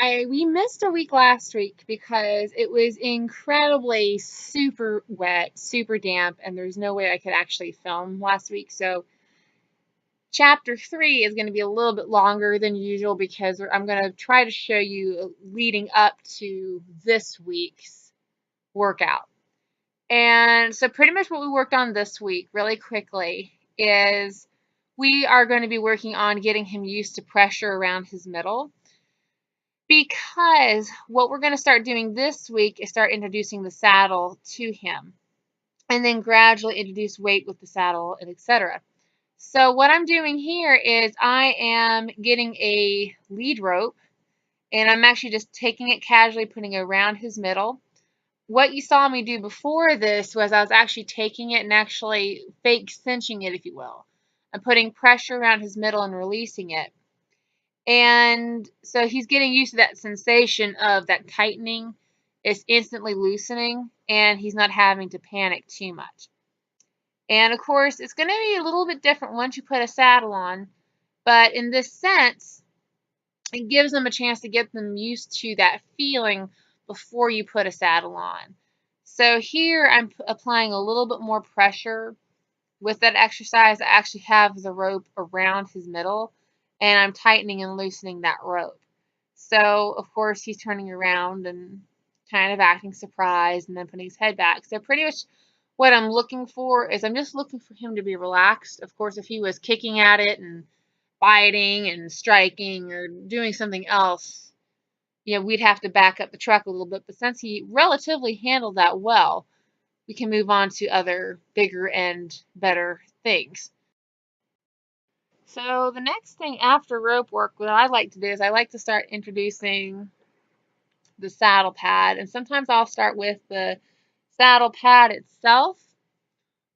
We missed a week last week because it was incredibly super wet, super damp, and there's no way I could actually film last week. So chapter 3 is going to be a little bit longer than usual because I'm going to try to show you leading up to this week's workout. And so pretty much what we worked on this week, really quickly, is we are going to be working on getting him used to pressure around his middle. Because what we're going to start doing this week is start introducing the saddle to him. And then gradually introduce weight with the saddle, and etc. So what I'm doing here is I am getting a lead rope. And I'm actually just taking it casually, putting it around his middle. What you saw me do before this was I was actually taking it and actually fake cinching it, if you will. I'm putting pressure around his middle and releasing it. And so he's getting used to that sensation of that tightening. It's instantly loosening, and he's not having to panic too much. And of course, it's going to be a little bit different once you put a saddle on. But in this sense, it gives them a chance to get them used to that feeling before you put a saddle on. So here I'm applying a little bit more pressure. With that exercise, I actually have the rope around his middle, and I'm tightening and loosening that rope. So, of course, he's turning around and kind of acting surprised and then putting his head back. So pretty much what I'm looking for is I'm just looking for him to be relaxed. Of course, if he was kicking at it and biting and striking or doing something else, we'd have to back up the truck a little bit. But since he relatively handled that well, we can move on to other bigger and better things. So the next thing after rope work, what I like to do is I like to start introducing the saddle pad. And sometimes I'll start with the saddle pad itself,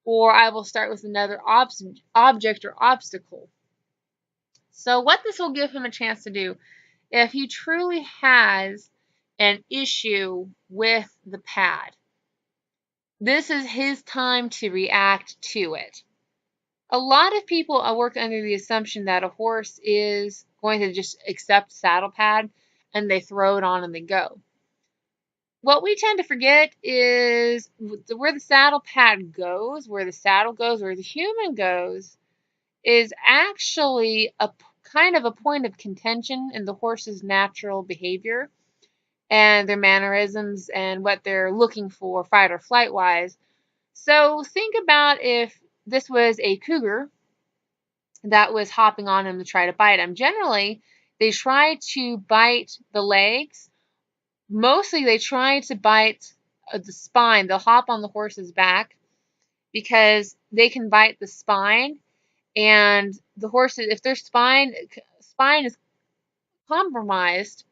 or I will start with another object or obstacle. So what this will give him a chance to do, if he truly has an issue with the pad, this is his time to react to it. A lot of people work under the assumption that a horse is going to just accept saddle pad and they throw it on and they go. What we tend to forget is where the saddle pad goes, where the saddle goes, where the human goes, is actually a kind of a point of contention in the horse's natural behavior and their mannerisms and what they're looking for fight or flight wise. So think about if this was a cougar that was hopping on him to try to bite him. Generally, they try to bite the legs. Mostly they try to bite the spine. They'll hop on the horse's back because they can bite the spine, and the horses, if their spine is compromised,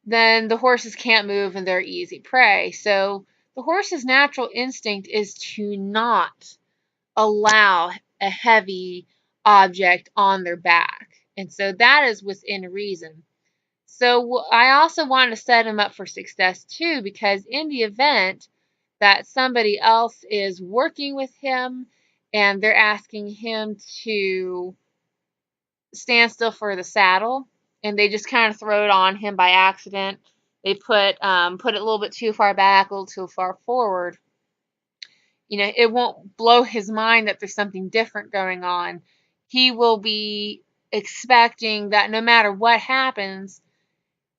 then the horses can't move and they're easy prey. So the horse's natural instinct is to not allow a heavy object on their back. And so that is within reason. So I also want to set him up for success too, because in the event that somebody else is working with him and they're asking him to stand still for the saddle and they just kind of throw it on him by accident, they put it a little bit too far back, a little too far forward, it won't blow his mind that there's something different going on. He will be expecting that no matter what happens,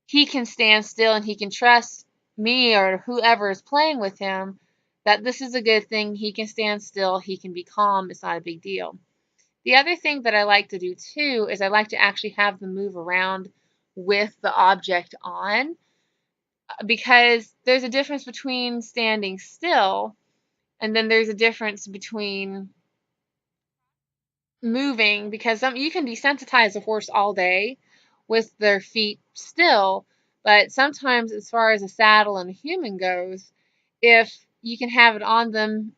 he can stand still and he can trust me or whoever is playing with him that this is a good thing. He can stand still. He can be calm. It's not a big deal. The other thing that I like to do too is I like to actually have them move around with the object on, because there's a difference between standing still and then there's a difference between moving, because you can desensitize a horse all day with their feet still, but sometimes as far as a saddle and a human goes, if you can have it on them,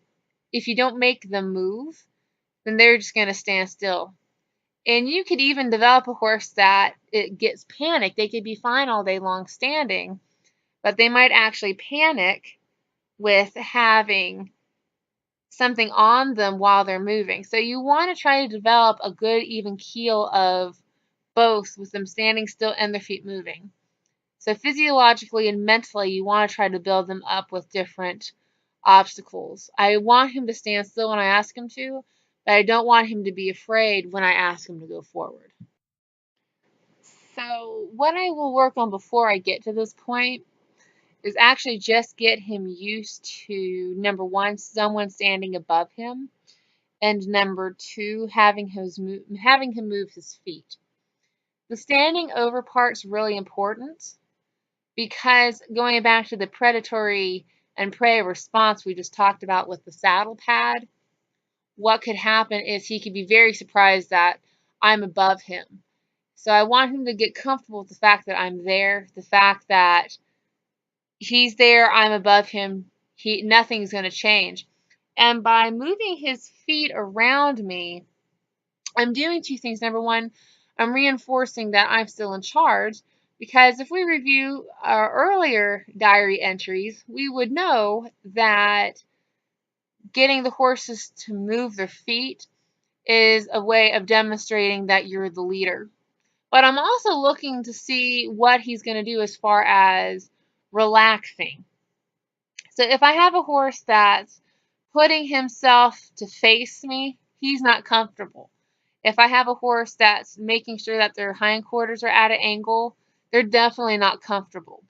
if you don't make them move, then they're just going to stand still. And you could even develop a horse that it gets panicked. They could be fine all day long standing, but they might actually panic with having something on them while they're moving. So you want to try to develop a good even keel of both with them standing still and their feet moving. So physiologically and mentally, you want to try to build them up with different obstacles. I want him to stand still when I ask him to, but I don't want him to be afraid when I ask him to go forward. So what I will work on before I get to this point is actually just get him used to, number one, someone standing above him, and number two, having him move his feet. The standing over part's really important because going back to the predatory and prey response we just talked about with the saddle pad, what could happen is he could be very surprised that I'm above him. So I want him to get comfortable with the fact that I'm there, the fact that he's there, I'm above him, nothing's going to change. And by moving his feet around me, I'm doing two things. Number one, I'm reinforcing that I'm still in charge, because if we review our earlier diary entries, we would know that getting the horses to move their feet is a way of demonstrating that you're the leader. But I'm also looking to see what he's going to do as far as relaxing. So if I have a horse that's putting himself to face me, he's not comfortable. If I have a horse that's making sure that their hindquarters are at an angle, they're definitely not comfortable.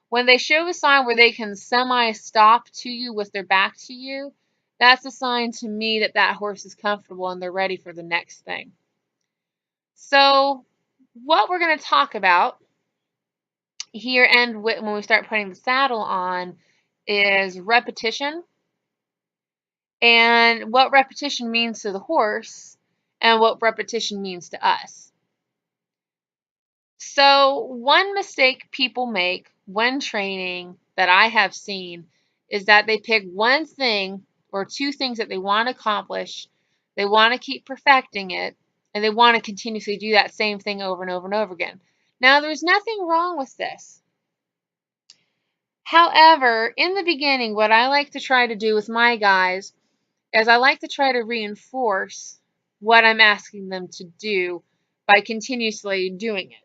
When they show a sign where they can semi-stop to you with their back to you, that's a sign to me that that horse is comfortable and they're ready for the next thing. So what we're going to talk about here and when we start putting the saddle on is repetition, and what repetition means to the horse and what repetition means to us. So one mistake people make when training that I have seen is that they pick one thing or two things that they want to accomplish, they want to keep perfecting it, and they want to continuously do that same thing over and over and over again. Now, there's nothing wrong with this. However, in the beginning, what I like to try to do with my guys is I like to try to reinforce what I'm asking them to do by continuously doing it.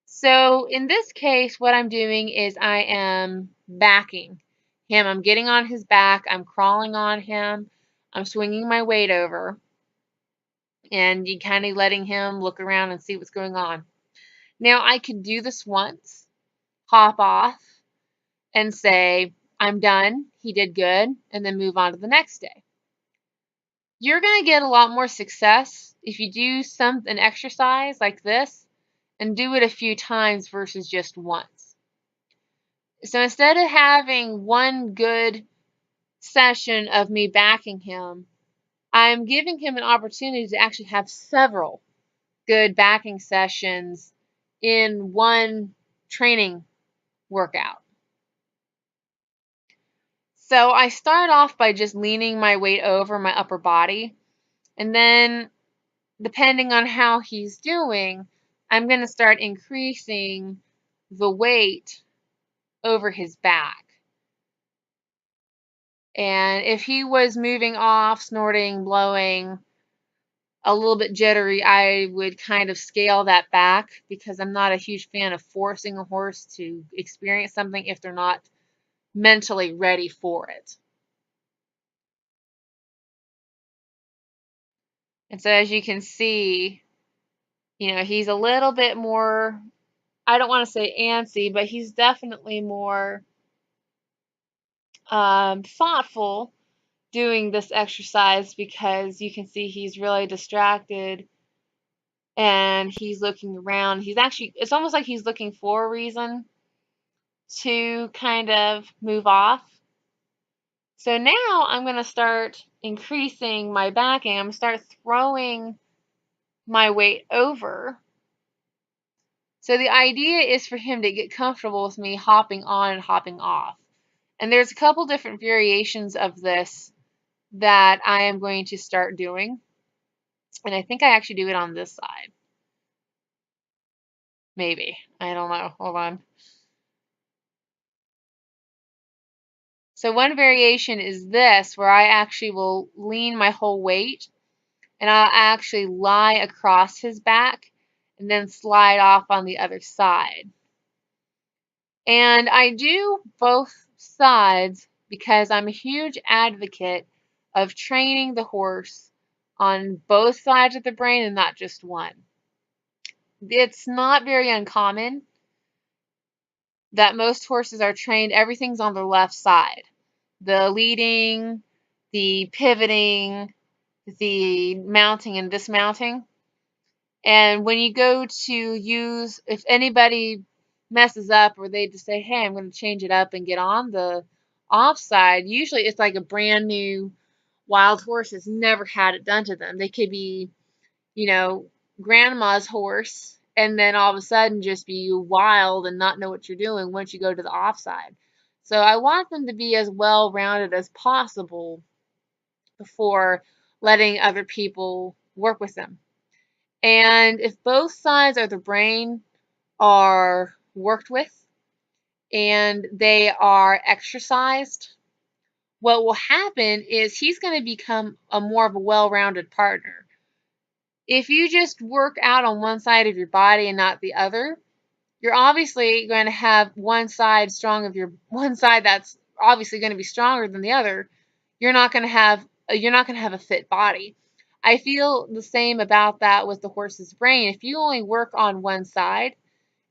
So in this case, what I'm doing is I am backing him. I'm getting on his back. I'm crawling on him. I'm swinging my weight over. And you kind of letting him look around and see what's going on. Now, I could do this once, hop off, and say, I'm done. He did good. And then move on to the next day. You're going to get a lot more success if you do an exercise like this and do it a few times versus just once. So instead of having one good session of me backing him, I'm giving him an opportunity to actually have several good backing sessions in one training workout. So I start off by just leaning my weight over my upper body, and then depending on how he's doing, I'm going to start increasing the weight over his back. And if he was moving off, snorting, blowing, a little bit jittery, I would kind of scale that back, because I'm not a huge fan of forcing a horse to experience something if they're not mentally ready for it. And so as you can see, he's a little bit more, I don't want to say antsy, but he's definitely more thoughtful doing this exercise, because you can see he's really distracted and he's looking around. It's almost like he's looking for a reason to kind of move off. So now I'm going to start increasing my backing. I'm going to start throwing my weight over. So the idea is for him to get comfortable with me hopping on and hopping off. And there's a couple different variations of this that I am going to start doing. And I think I actually do it on this side. Maybe. I don't know. Hold on. So one variation is this, where I actually will lean my whole weight and I'll actually lie across his back and then slide off on the other side. And I do both sides because I'm a huge advocate of training the horse on both sides of the brain and not just one. It's not very uncommon that most horses are trained, everything's on the left side. The leading, the pivoting, the mounting and dismounting. And when you go to use, if anybody messes up or they just say, hey, I'm going to change it up and get on the offside, usually it's like a brand new wild horse has never had it done to them. They could be, you know, grandma's horse and then all of a sudden just be wild and not know what you're doing once you go to the offside. So I want them to be as well rounded as possible before letting other people work with them. And if both sides of the brain are worked with and they are exercised, what will happen is he's going to become a more of a well-rounded partner. If you just work out on one side of your body and not the other, you're obviously going to have one side that's obviously going to be stronger than the other. You're not going to have a fit body. I feel the same about that with the horse's brain. If you only work on one side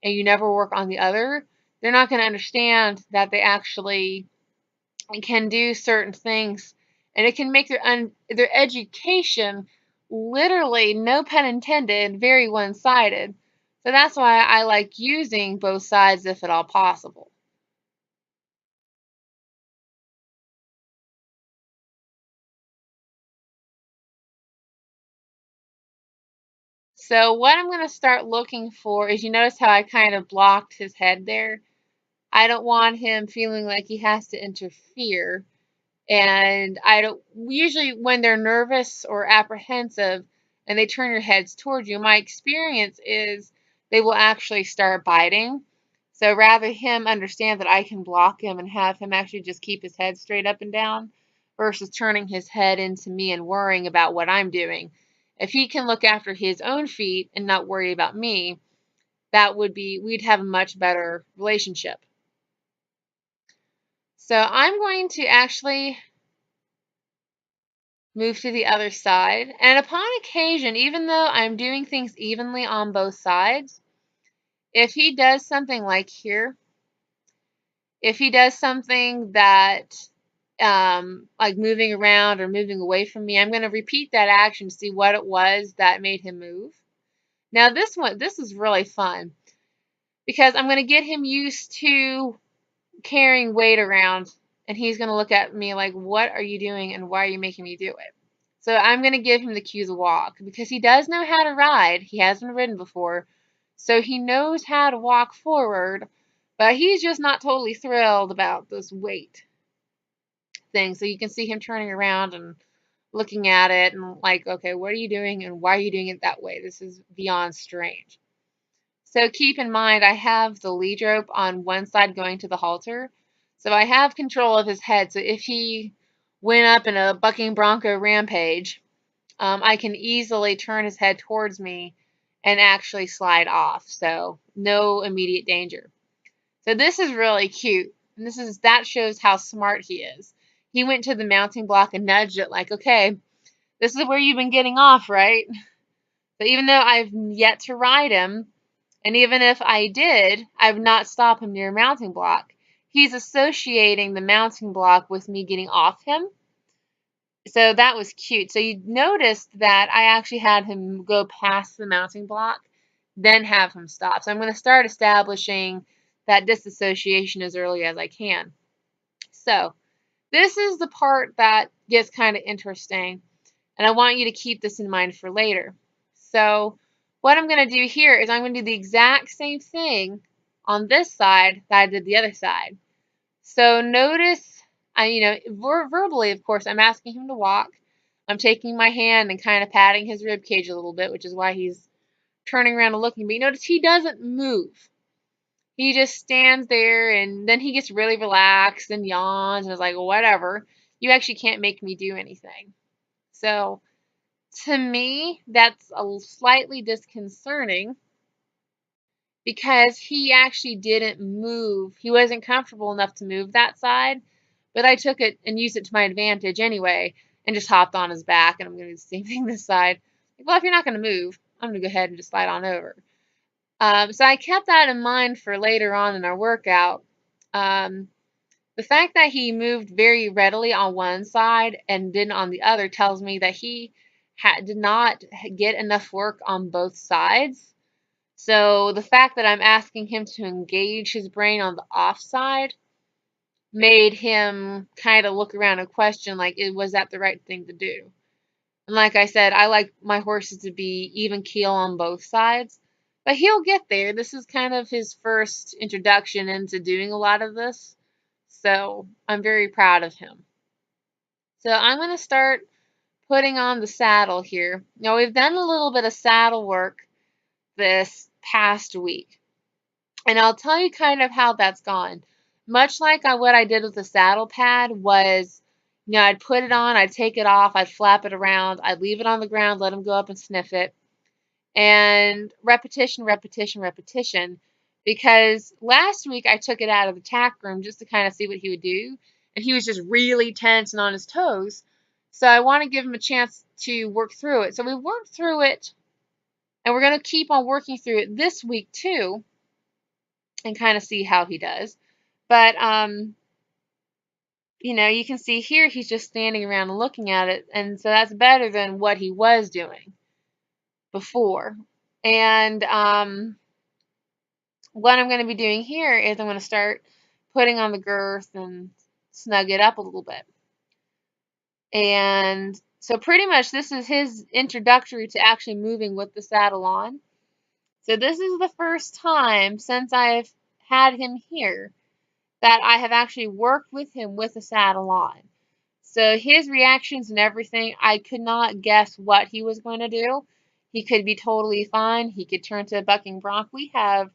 and you never work on the other, they're not going to understand that they actually can do certain things, and it can make their education literally, no pun intended, very one-sided. So that's why I like using both sides if at all possible. So what I'm going to start looking for is, you notice how I kind of blocked his head there? I don't want him feeling like he has to interfere. And I don't usually, when they're nervous or apprehensive and they turn their heads towards you, my experience is they will actually start biting. So rather him understand that I can block him and have him actually just keep his head straight up and down versus turning his head into me and worrying about what I'm doing. If he can look after his own feet and not worry about me, we'd have a much better relationship. So I'm going to actually move to the other side. And upon occasion, even though I'm doing things evenly on both sides, if he does something like here, if he does something that like moving around or moving away from me, I'm going to repeat that action to see what it was that made him move. Now this is really fun because I'm going to get him used to carrying weight around, and he's going to look at me like, what are you doing and why are you making me do it? So I'm going to give him the cue to walk because he does know how to ride. He hasn't ridden before. So he knows how to walk forward, but he's just not totally thrilled about this weight thing. So you can see him turning around and looking at it and like, okay, what are you doing and why are you doing it that way? This is beyond strange. So keep in mind, I have the lead rope on one side going to the halter. So I have control of his head. So if he went up in a bucking bronco rampage, I can easily turn his head towards me and actually slide off. So no immediate danger. So this is really cute. And that shows how smart he is. He went to the mounting block and nudged it like, okay, this is where you've been getting off, right? So even though I've yet to ride him, and even if I did, I would not stop him near a mounting block. He's associating the mounting block with me getting off him. So that was cute. So you noticed that I actually had him go past the mounting block, then have him stop. So I'm going to start establishing that disassociation as early as I can. So this is the part that gets kind of interesting, and I want you to keep this in mind for later. So what I'm going to do here is I'm going to do the exact same thing on this side that I did the other side. So notice, verbally, of course, I'm asking him to walk. I'm taking my hand and kind of patting his rib cage a little bit, which is why he's turning around and looking. But you notice he doesn't move. He just stands there, and then he gets really relaxed and yawns and is like, whatever. You actually can't make me do anything. So to me, that's a slightly disconcerting because he actually didn't move. He wasn't comfortable enough to move that side, but I took it and used it to my advantage anyway and just hopped on his back, and I'm going to do the same thing this side. Well, if you're not going to move, I'm going to go ahead and just slide on over. So I kept that in mind for later on in our workout. The fact that he moved very readily on one side and didn't on the other tells me that he did not get enough work on both sides. So the fact that I'm asking him to engage his brain on the off side made him kind of look around and question, like, was that the right thing to do? And like I said, I like my horses to be even keel on both sides. But he'll get there. This is kind of his first introduction into doing a lot of this. So I'm very proud of him. So I'm going to start putting on the saddle here. Now we've done a little bit of saddle work this past week. And I'll tell you kind of how that's gone. Much like what I did with the saddle pad was, I'd put it on, I'd take it off, I'd flap it around, I'd leave it on the ground, let him go up and sniff it. And repetition, repetition, repetition. Because last week I took it out of the tack room just to kind of see what he would do. And he was just really tense and on his toes. So I want to give him a chance to work through it. So we worked through it, and we're going to keep on working through it this week too, and kind of see how he does. But, you can see here he's just standing around and looking at it, and so that's better than what he was doing before. And what I'm going to be doing here is I'm going to start putting on the girth and snug it up a little bit. And so pretty much this is his introductory to actually moving with the saddle on. So this is the first time since I've had him here that I have actually worked with him with the saddle on. So his reactions and everything, I could not guess what he was going to do. He could be totally fine. He could turn to a bucking bronc. We have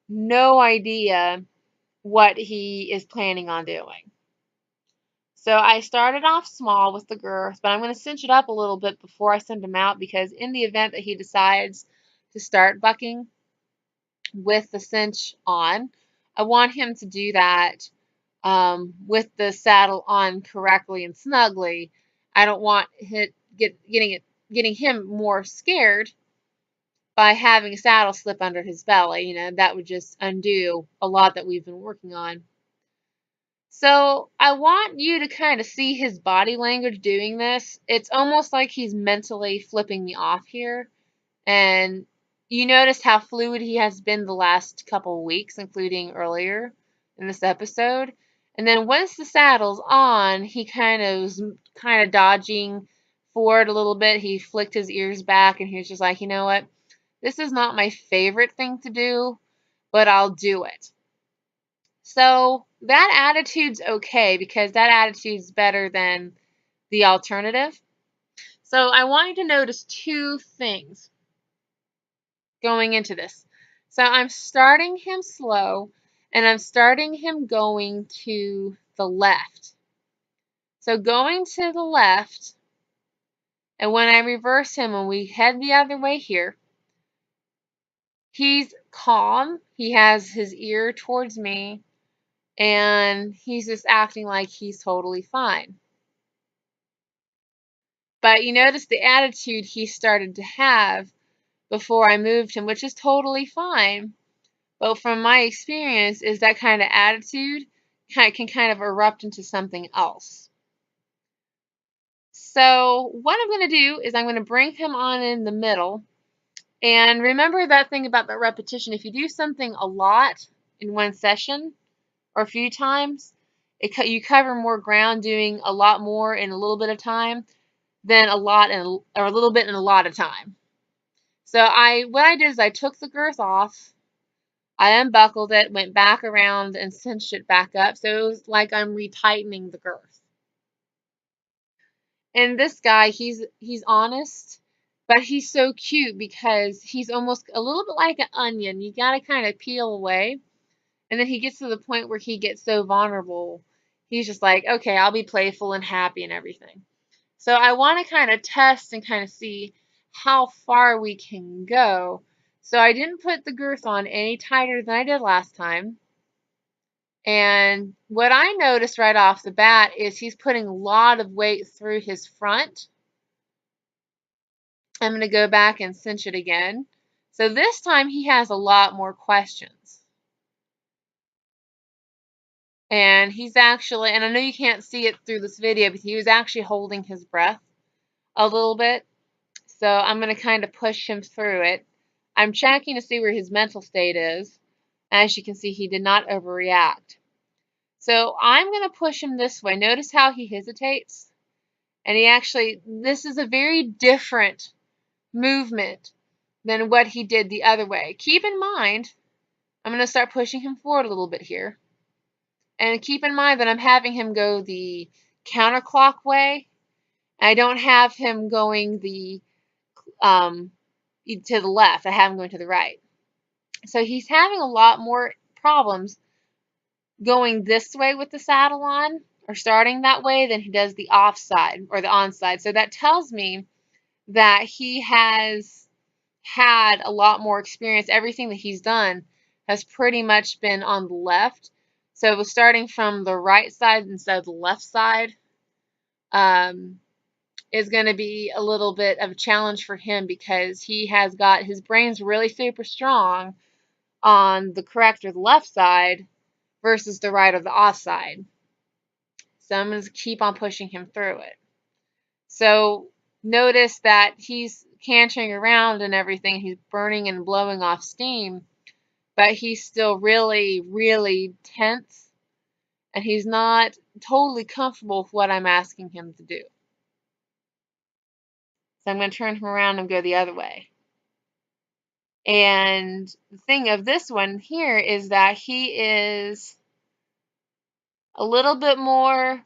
no idea what he is planning on doing. So I started off small with the girth, but I'm going to cinch it up a little bit before I send him out, because in the event that he decides to start bucking with the cinch on, I want him to do that with the saddle on correctly and snugly. I don't want getting him more scared by having a saddle slip under his belly. That would just undo a lot that we've been working on. So I want you to kind of see his body language doing this. It's almost like he's mentally flipping me off here. And you notice how fluid he has been the last couple of weeks, including earlier in this episode. And then once the saddle's on, he kind of dodging forward a little bit. He flicked his ears back, and he was just like, you know what? This is not my favorite thing to do, but I'll do it. So that attitude's okay, because that attitude's better than the alternative. So I want you to notice two things going into this. So I'm starting him slow, and I'm starting him going to the left. So going to the left, and when I reverse him and we head the other way here, he's calm, he has his ear towards me, and he's just acting like he's totally fine. But you notice the attitude he started to have before I moved him, which is totally fine. But from my experience, is that kind of attitude can kind of erupt into something else. So what I'm going to do is I'm going to bring him on in the middle. And remember that thing about the repetition. If you do something a lot in one session or a few times, you cover more ground doing a lot more in a little bit of time than a little bit in a lot of time. So what I did is I took the girth off, I unbuckled it, went back around, and cinched it back up. So it was like I'm retightening the girth. And this guy, he's honest, but he's so cute because he's almost a little bit like an onion. You got to kind of peel away. And then he gets to the point where he gets so vulnerable. He's just like, okay, I'll be playful and happy and everything. So I want to kind of test and kind of see how far we can go So I didn't put the girth on any tighter than I did last time. And what I noticed right off the bat is he's putting a lot of weight through his front. I'm going to go back and cinch it again. So this time he has a lot more questions. And he's actually, and I know you can't see it through this video, but he was actually holding his breath a little bit. So I'm going to kind of push him through it. I'm checking to see where his mental state is. As you can see, he did not overreact. So I'm going to push him this way. Notice how he hesitates. And he actually, this is a very different movement than what he did the other way. Keep in mind, I'm going to start pushing him forward a little bit here. And keep in mind that I'm having him go the counterclock way. I don't have him going the to the left. I have him going to the right. So he's having a lot more problems going this way with the saddle on, or starting that way, than he does the off side or the on side. So that tells me that he has had a lot more experience. Everything that he's done has pretty much been on the left. So it was starting from the right side instead of the left side is going to be a little bit of a challenge for him, because he has got his brain's really super strong on the correct or the left side versus the right or the off side. So I'm going to keep on pushing him through it. So notice that he's cantering around and everything. He's burning and blowing off steam, but he's still really, really tense, and he's not totally comfortable with what I'm asking him to do. So I'm going to turn him around and go the other way. And the thing of this one here is that he is a little bit more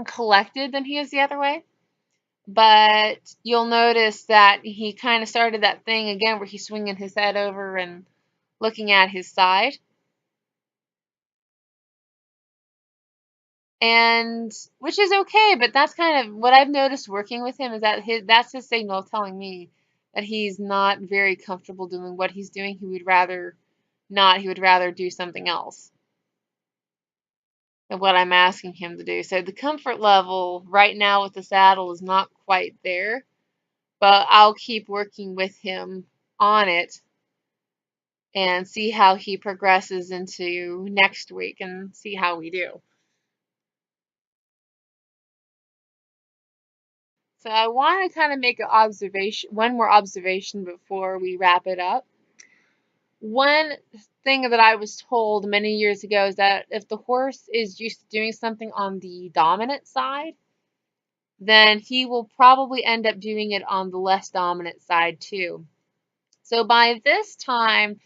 collected than he is the other way. But you'll notice that he kind of started that thing again where he's swinging his head over and looking at his side. And which is okay, but that's kind of what I've noticed working with him, is that that's his signal telling me that he's not very comfortable doing what he's doing. He would rather not. He would rather do something else than what I'm asking him to do. So the comfort level right now with the saddle is not quite there, but I'll keep working with him on it and see how he progresses into next week and see how we do. So I want to kind of make one more observation before we wrap it up. One thing that I was told many years ago is that if the horse is used to doing something on the dominant side, then he will probably end up doing it on the less dominant side too. So by this time,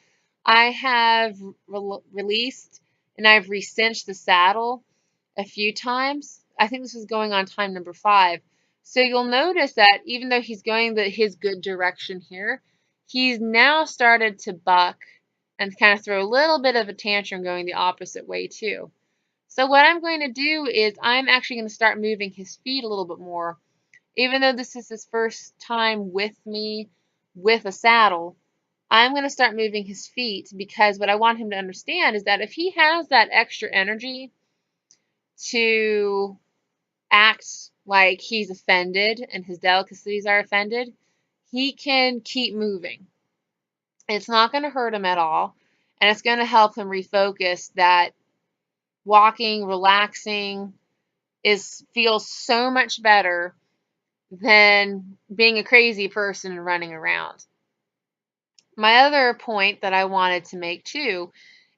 I have released and I've re-cinched the saddle a few times. I think this is going on time number 5. So you'll notice that even though he's going his good direction here, he's now started to buck and kind of throw a little bit of a tantrum going the opposite way too. So what I'm going to do is I'm actually going to start moving his feet a little bit more. Even though this is his first time with me with a saddle, I'm going to start moving his feet, because what I want him to understand is that if he has that extra energy to act like he's offended and his delicacies are offended, he can keep moving. It's not going to hurt him at all, and it's going to help him refocus that walking, relaxing feels so much better than being a crazy person and running around. My other point that I wanted to make too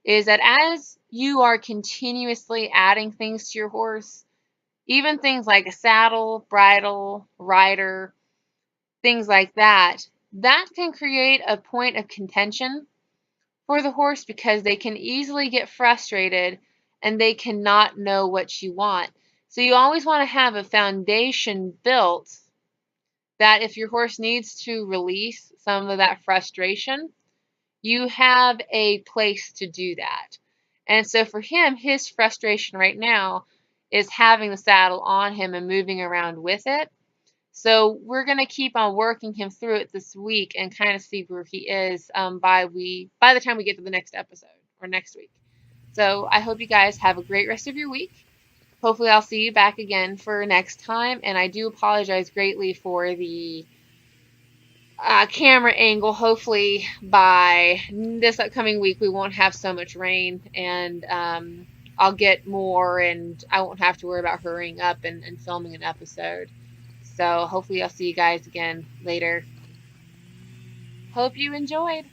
is that as you are continuously adding things to your horse, even things like a saddle, bridle, rider, things like that, that can create a point of contention for the horse, because they can easily get frustrated and they cannot know what you want. So you always want to have a foundation built that if your horse needs to release some of that frustration, you have a place to do that. And so for him, his frustration right now is having the saddle on him and moving around with it. So we're gonna keep on working him through it this week and kind of see where he is by the time we get to the next episode or next week. So I hope you guys have a great rest of your week. Hopefully I'll see you back again for next time. And I do apologize greatly for the camera angle. Hopefully by this upcoming week we won't have so much rain, and I'll get more and I won't have to worry about hurrying up and filming an episode. So hopefully I'll see you guys again later. Hope you enjoyed.